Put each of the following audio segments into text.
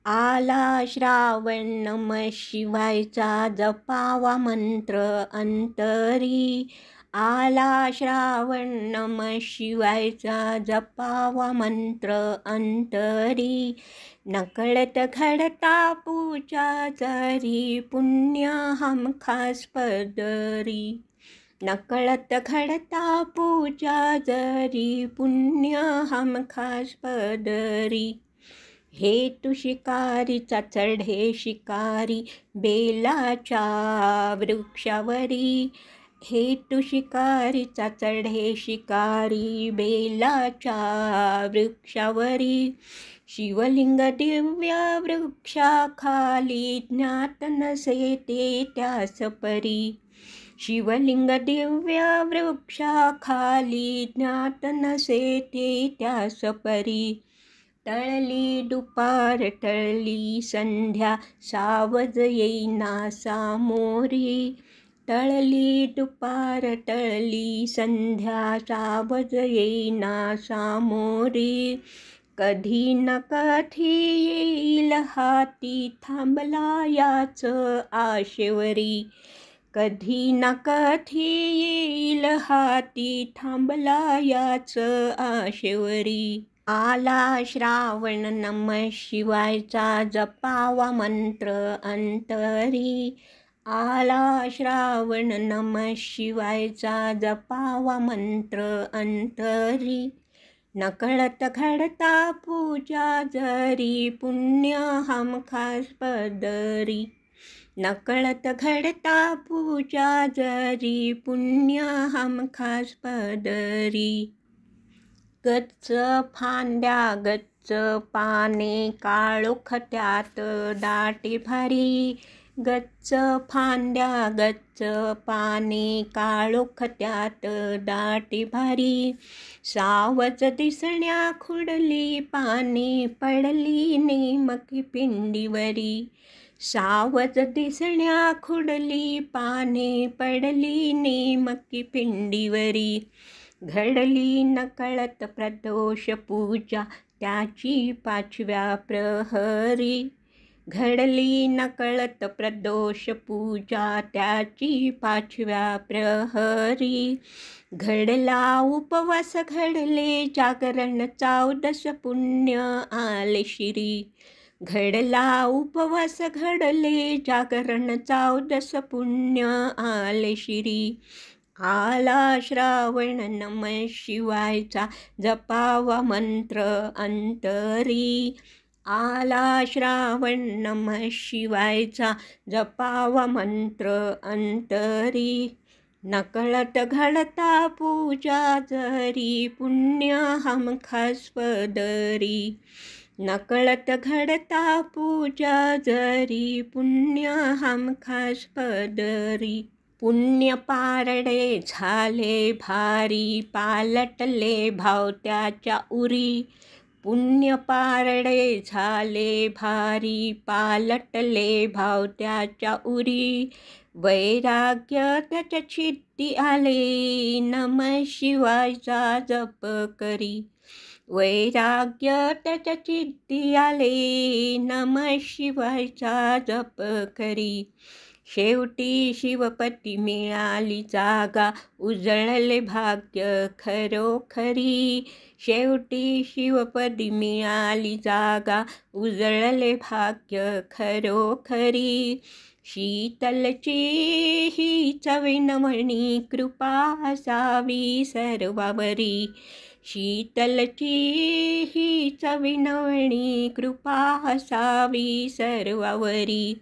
आला श्रावण नमः शिवायचा जपावा मंत्र अंतरी. आला श्रावण नमः शिवायचा जपावा मंत्र अंतरी. नकळत घडता पूजा जरी पुण्य हमखास पदरी. नकळत घडता पूजा जरी पुण्य हमखास पदरी. हेतू शिकारीचा चढे शिकारी बेलाच्या वृक्षावरी. हेतू शिकारीचा चढे शिकारी बेलाच्या वृक्षावरी. शिवलिंग दिव्य वृक्षाखाली ज्ञात नसे ते त्यास परी. शिवलिंग दिव्य वृक्षाखाली ज्ञात नसे ते त्यास परी. टळली दुपार टळली संध्या सावज येईना सामोरी. टळली दुपार टळली संध्या सावज येईना सामोरी. कधी न कधी येईल हाती थांबला याच आशेवरी. कधी ना कधी येईल हाती थांबला याच आशेवरी. आला श्रावण नमः शिवायचा जपावा मंत्र अंतरी. आला श्रावण नमः शिवायचा जपावा मंत्र अंतरी. नकळत घडता पूजा जरी पुण्य हमखास पदरी. नकळत घडता पूजा जरी पुण्य हमखास पदरी. गच्च फांद्या गच्च पाने काळोख त्यात दाटे भारी. गच्च फांद्या गच्च पाने काळोख त्यात दाटे भारी. सावज दिसण्या खुडली पाने पडली नेमकी पिंडीवरी. सावज दिसण्या खुडली पाने पडली नेमकी पिंडीवरी. घडली नकळत प्रदोष पूजा त्याची पाचव्या प्रहरी. घडली नकळत प्रदोष पूजा त्याची पाचव्या प्रहरी. घडला उपवास घडले जागरण 14 पुण्य आले शिरी. घडला उपवास घडले जागरण 14 पुण्य आले शिरी. आला श्रावण नमः शिवायचा जपावा मंत्र अंतरी. आला श्रावण नमः शिवायचा जपावा मंत्र अंतरी. नकळत घडता पूजा जरी पुण्य हमखास पदरी. नकळत घडता पूजा जरी पुण्य हमखास पदरी. पुण्य पारडे झाले भारी पालटले भाव त्याच्या उरी. पुण्य पारडे झाले भारी पालटले भाव त्याच्या उरी. वैराग्य त्याच्या चित्ती आले नमः शिवायचा जप करी. वैराग्य त्याच्या चित्ती आले नमः शिवायचा जप करी. शेवटी शिवपती मिळाली जागा उजळले भाग्य खरोखरी. शेवटी शिवपदी मिळाली जागा उजळले भाग्य खरोखरी. शीतलची ही चविनवणी कृपा असावी सर्वावरी. शीतलची ही चविनवणी कृपा असावी सर्वावरी.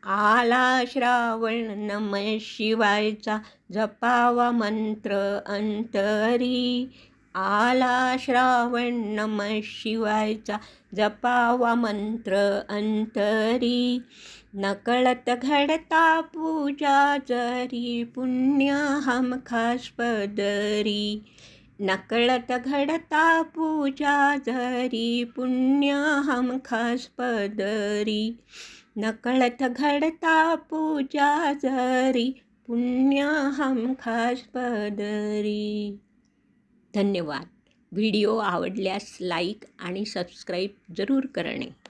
आला श्रावण नमः शिवायचा जपावा मंत्र अंतरी. आला श्रावण नमः शिवायचा जपावा मंत्र अंतरी. नकळत घडता पूजा जरी पुण्य हमखास पदरी. नकळत घडता पूजा जरी पुण्य हमखास पदरी. नकळत घडता पूजा जरी पुण्य हमखास पदरी. धन्यवाद. व्हिडिओ आवडल्यास लाईक आणि सबस्क्राईब जरूर करणे.